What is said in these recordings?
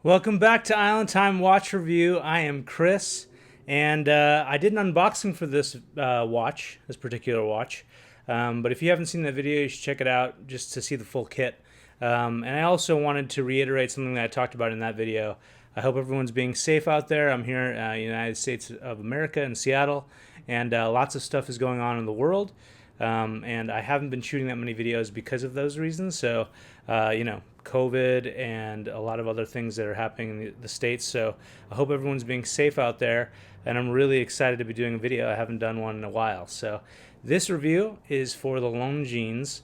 Welcome back to Island Time Watch Review. I am Chris, and I did an unboxing for this this particular watch. But if you haven't seen that video, you should check it out just to see the full kit. And I also wanted to reiterate something that I talked about in that video. I hope everyone's being safe out there. I'm here in the United States of America in Seattle, and lots of stuff is going on in the world. And I haven't been shooting that many videos because of those reasons. So, COVID and a lot of other things that are happening in the States. So I hope everyone's being safe out there. And I'm really excited to be doing a video. I haven't done one in a while. So this review is for the Longines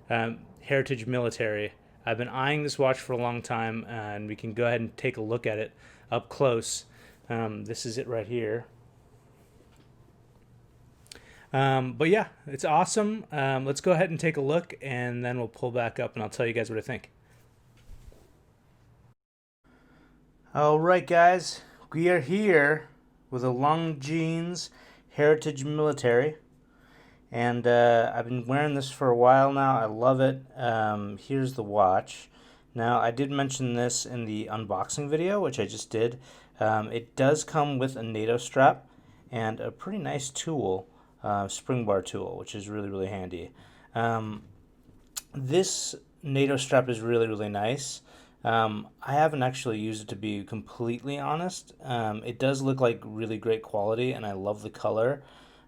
Heritage Military. I've been eyeing this watch for a long time, and we can go ahead and take a look at it up close. This is it right here. But yeah, it's awesome. Let's go ahead and take a look, and then we'll pull back up and I'll tell you guys what I think. All right, guys, we are here with a Longines Heritage Military, and I've been wearing this for a while now. I love it. Here's the watch. Now, I did mention this in the unboxing video, which I just did. It does come with a NATO strap and a pretty nice tool, spring bar tool, which is really, really handy. This NATO strap is really, really nice. I haven't actually used it, to be completely honest. It does look like really great quality, and I love the color.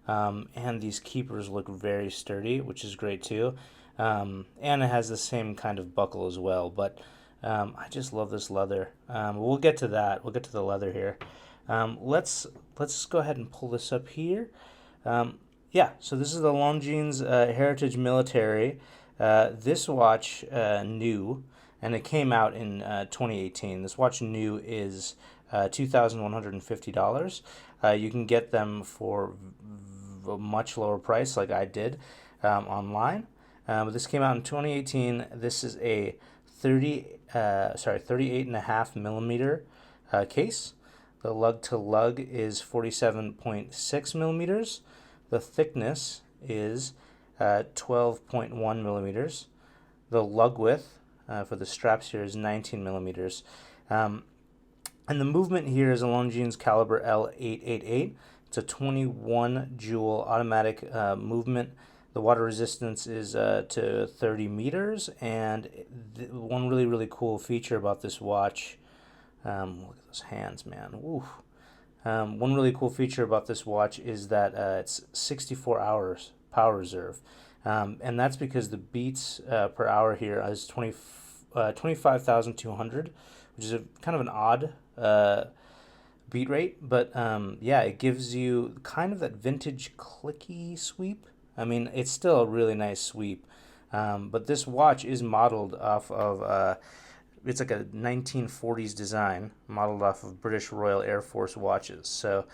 And these keepers look very sturdy, which is great too. And it has the same kind of buckle as well, but I just love this leather. We'll get to that. We'll get to the leather here. Let's go ahead and pull this up here. Yeah, so this is the Longines Heritage Military. This watch new, and it came out in 2018. This watch new is $2,150. You can get them for a much lower price, like I did online. But this came out in 2018. This is a 38.5 millimeter case. The lug to lug is 47.6 millimeters. The thickness is 12.1 millimeters. The lug width for the straps here is 19 millimeters. And the movement here is a Longines caliber L888. It's a 21 joule automatic movement. The water resistance is to 30 meters. And one really, really cool feature about this watch, look at those hands, man. Oof. One really cool feature about this watch is that it's 64 hours power reserve. And that's because the beats per hour here is 25,200, which is kind of an odd beat rate. But yeah, it gives you kind of that vintage clicky sweep. I mean, it's still a really nice sweep. But this watch is modeled off of it's like a 1940s design, modeled off of British Royal Air Force watches. So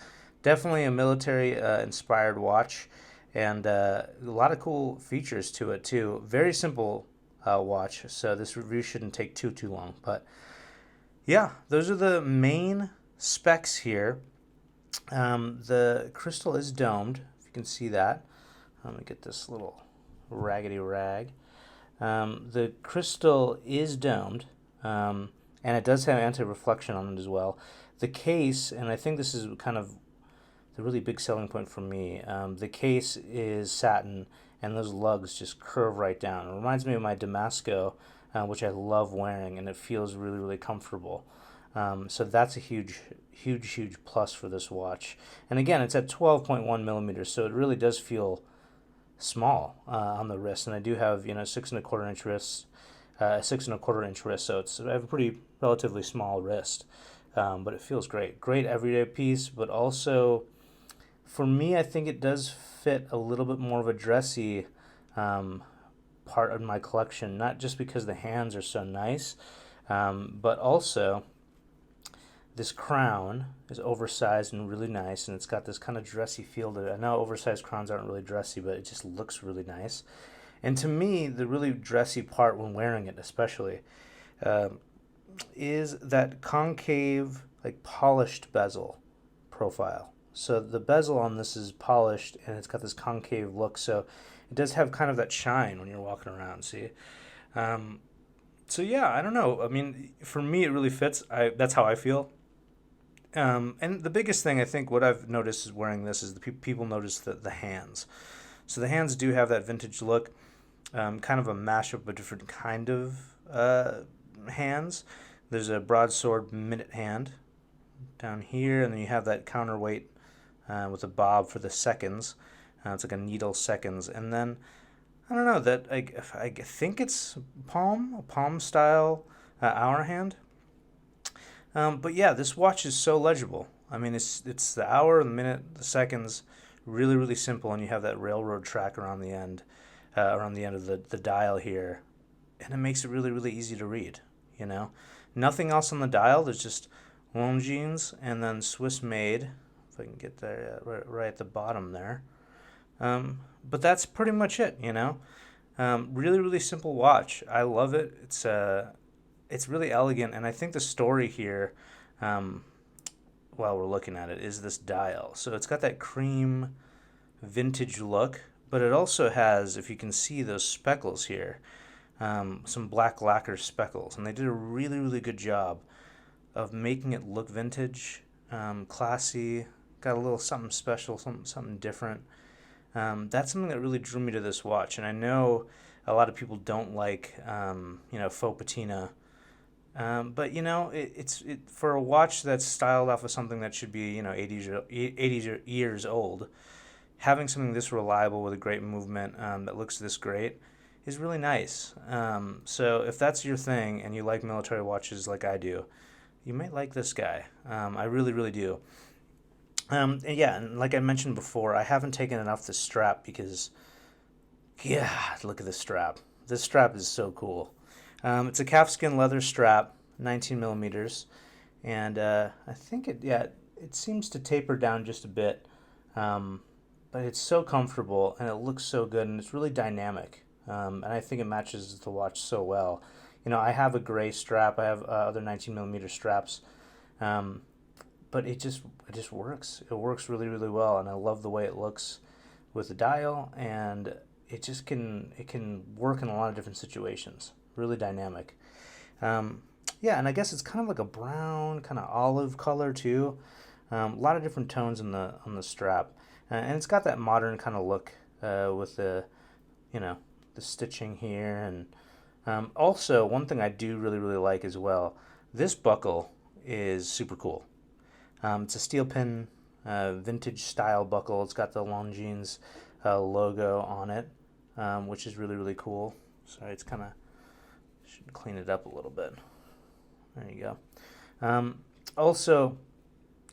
definitely a military inspired watch, and a lot of cool features to it too. Very simple watch, so this review shouldn't take too long. But yeah, those are the main specs here. The crystal is domed, if you can see that. Let me get this little raggedy rag. The crystal is domed. And it does have anti-reflection on it as well. The case, and I think this is kind of the really big selling point for me, the case is satin, and those lugs just curve right down. It reminds me of my Damasco, which I love wearing, and it feels really, really comfortable. So that's a huge, huge, huge plus for this watch. And again, it's at 12.1 millimeters, so it really does feel small on the wrist. And I do have 6.25 inch wrists. A 6.25 inch wrist, so I have a pretty relatively small wrist, but it feels great. Great everyday piece, but also for me, I think it does fit a little bit more of a dressy part of my collection, not just because the hands are so nice, but also this crown is oversized and really nice, and it's got this kind of dressy feel to it. I know oversized crowns aren't really dressy, but it just looks really nice. And to me, the really dressy part when wearing it especially is that concave, like polished bezel profile. So the bezel on this is polished, and it's got this concave look, so it does have kind of that shine when you're walking around, see? So yeah, I don't know. I mean, for me, it really fits. That's how I feel. And the biggest thing I think what I've noticed is wearing this is the people notice the hands. So the hands do have that vintage look, kind of a mashup of different kind of hands. There's a broadsword minute hand down here, and then you have that counterweight with a bob for the seconds. It's like a needle seconds, and then I don't know that I think it's a palm style hour hand. But yeah, this watch is so legible. I mean, it's the hour, the minute, the seconds, really really simple, and you have that railroad track around the end of the dial here, and it makes it really really easy to read. You know, nothing else on the dial. There's just Longines and then Swiss made. If I can get there right at the bottom there. But that's pretty much it. You know, really really simple watch. I love it. It's really elegant, and I think the story here, um, while we're looking at it, is this dial. So it's got that cream vintage look, but it also has, if you can see those speckles here, some black lacquer speckles, and they did a really really good job of making it look vintage, classy. Got a little something special, something different. That's something that really drew me to this watch, and I know a lot of people don't like, faux patina. But you know, for a watch that's styled off of something that should be 80 years old, having something this reliable with a great movement that looks this great is really nice. So if that's your thing and you like military watches like I do, you might like this guy. I really really do. And yeah, and like I mentioned before, I haven't taken it off the strap because yeah, look at this strap. This strap is so cool. It's a calfskin leather strap, 19 millimeters, and I think it seems to taper down just a bit, but it's so comfortable and it looks so good and it's really dynamic, and I think it matches the watch so well. You know, I have a gray strap. I have other 19 millimeter straps, um, but it just works. It works really really well, and I love the way it looks with the dial, and it can work in a lot of different situations. Really dynamic. Yeah, and I guess it's kind of like a brown, kind of olive color too. A lot of different tones on the strap, and it's got that modern kind of look with you know, the stitching here, and also one thing I do really really like as well. This buckle is super cool. It's a steel pin, vintage style buckle. It's got the Longines logo on it, which is really really cool. Sorry, it's kind of should clean it up a little bit. There you go. Also,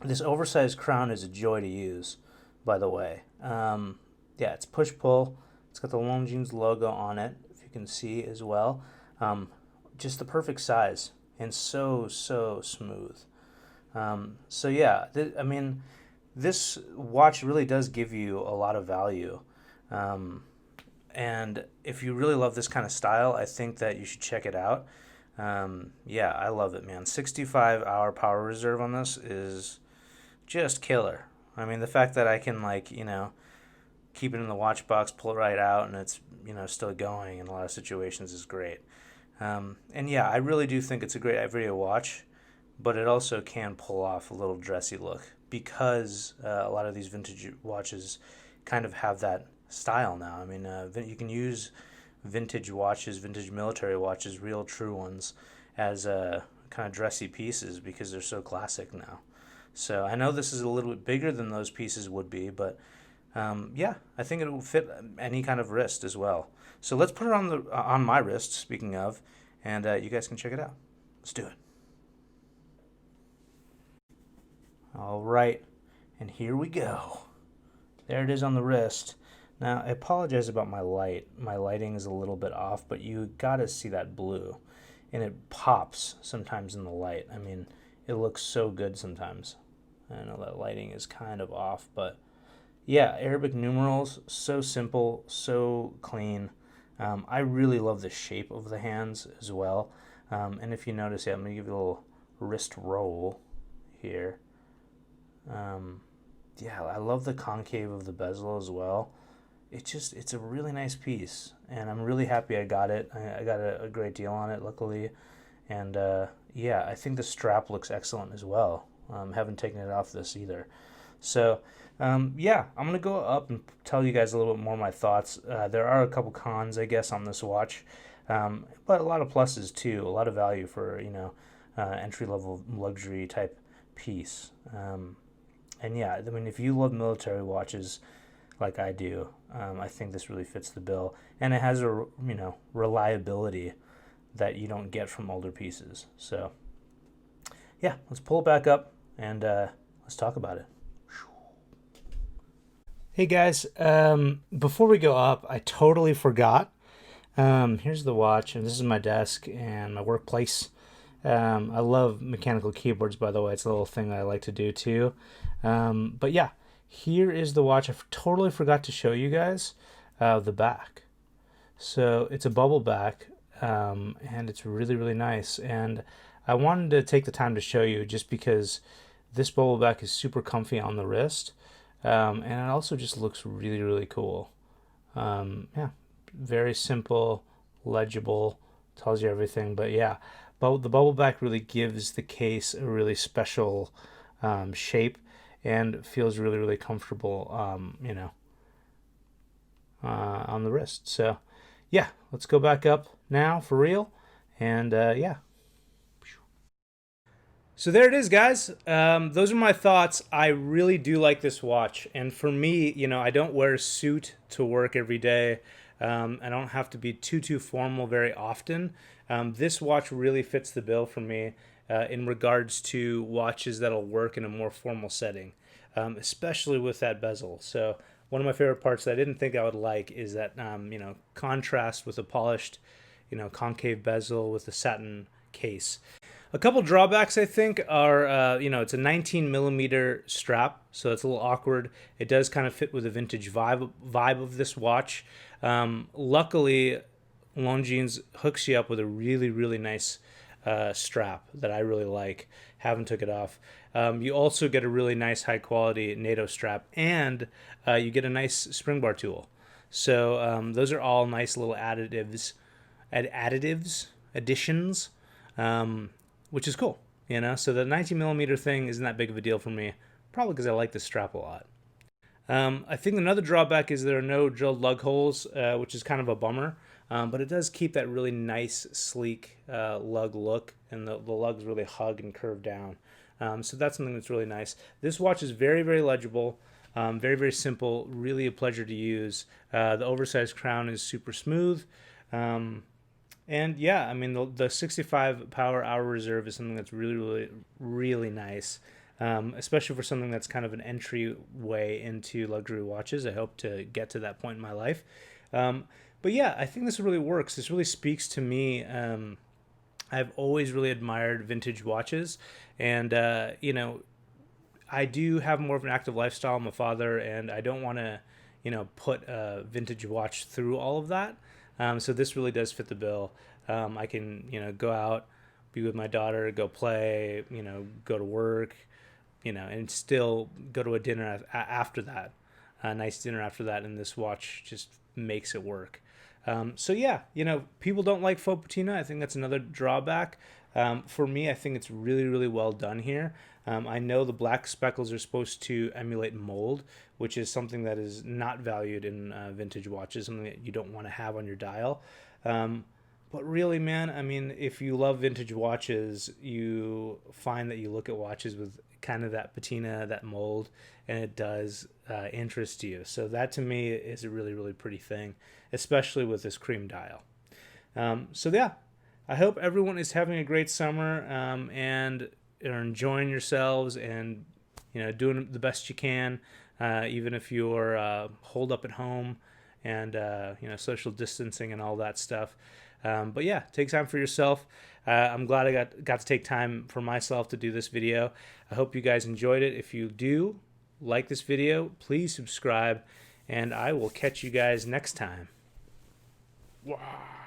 this oversized crown is a joy to use, by the way. Yeah, it's push pull. It's got the Longines logo on it, if you can see as well. Just the perfect size and so so smooth. So yeah, I mean, this watch really does give you a lot of value. Um, and if you really love this kind of style, I think that you should check it out. Yeah, I love it, man. 65-hour power reserve on this is just killer. I mean, the fact that I can, like, keep it in the watch box, pull it right out, and it's, still going in a lot of situations is great. And yeah, I really do think it's a great everyday watch, but it also can pull off a little dressy look because a lot of these vintage watches kind of have that style now. I mean, you can use vintage watches, vintage military watches, real true ones, as kind of dressy pieces because they're so classic now. So I know this is a little bit bigger than those pieces would be, but yeah, I think it will fit any kind of wrist as well. So let's put it on my wrist. Speaking of, and you guys can check it out. Let's do it. All right, and here we go. There it is on the wrist. Now, I apologize about my light. My lighting is a little bit off, but you gotta see that blue. And it pops sometimes in the light. I mean, it looks so good sometimes. I know that lighting is kind of off, but yeah, Arabic numerals, so simple, so clean. I really love the shape of the hands as well. And if you notice, yeah, I'm gonna give you a little wrist roll here. Yeah, I love the concave of the bezel as well. it's a really nice piece, and I'm really happy I got it. I got a great deal on it, luckily, and yeah, I think the strap looks excellent as well. Haven't taken it off this either. So, yeah, I'm gonna go up and tell you guys a little bit more of my thoughts. There are a couple cons, I guess, on this watch, but a lot of pluses too. A lot of value for entry level luxury type piece. And yeah, I mean, if you love military watches like I do, I think this really fits the bill, and it has a reliability that you don't get from older pieces. So yeah, let's pull it back up and let's talk about it. Hey guys, before we go up, I totally forgot. Here's the watch, and this is my desk and my workplace. I love mechanical keyboards, by the way. It's a little thing that I like to do too. But yeah, here is the watch. I totally forgot to show you guys the back. So it's a bubble back, and it's really, really nice. And I wanted to take the time to show you just because this bubble back is super comfy on the wrist. And it also just looks really, really cool. Yeah, very simple, legible, tells you everything. But yeah, but the bubble back really gives the case a really special shape and feels really, really comfortable, on the wrist. So yeah, let's go back up now for real. And yeah. So there it is, guys. Those are my thoughts. I really do like this watch. And for me, I don't wear a suit to work every day. I don't have to be too formal very often. This watch really fits the bill for me in regards to watches that'll work in a more formal setting, especially with that bezel. So one of my favorite parts that I didn't think I would like is that, contrast with a polished, concave bezel with a satin case. A couple drawbacks, I think, are, it's a 19 millimeter strap, so it's a little awkward. It does kind of fit with the vintage vibe of this watch. Luckily, Longines hooks you up with a really, really nice strap that I really like. Haven't took it off. You also get a really nice high-quality NATO strap, and you get a nice spring bar tool. So those are all nice little additions. Which is cool, So the 19 millimeter thing isn't that big of a deal for me, probably because I like this strap a lot. I think another drawback is there are no drilled lug holes, which is kind of a bummer, but it does keep that really nice, sleek lug look, and the lugs really hug and curve down. So that's something that's really nice. This watch is very, very legible, very, very simple, really a pleasure to use. The oversized crown is super smooth. And yeah, I mean, the 65 power hour reserve is something that's really, really, really nice, especially for something that's kind of an entryway into luxury watches. I hope to get to that point in my life. But yeah, I think this really works. This really speaks to me. I've always really admired vintage watches, and, I do have more of an active lifestyle. I'm a father, and I don't want to, put a vintage watch through all of that. So this really does fit the bill. I can, go out, be with my daughter, go play, go to work, and still go to a dinner after that, a nice dinner after that. And this watch just makes it work. So yeah, people don't like faux patina. I think that's another drawback. For me, I think it's really, really well done here. I know the black speckles are supposed to emulate mold, which is something that is not valued in vintage watches, something that you don't want to have on your dial. But really, man, I mean, if you love vintage watches, you find that you look at watches with kind of that patina, that mold, and it does interest you. So that to me is a really, really pretty thing, especially with this cream dial. So yeah, I hope everyone is having a great summer and are enjoying yourselves and doing the best you can, even if you're holed up at home and social distancing and all that stuff. But yeah, take time for yourself. I'm glad I got to take time for myself to do this video. I hope you guys enjoyed it. If you do like this video, please subscribe, and I will catch you guys next time. Wow.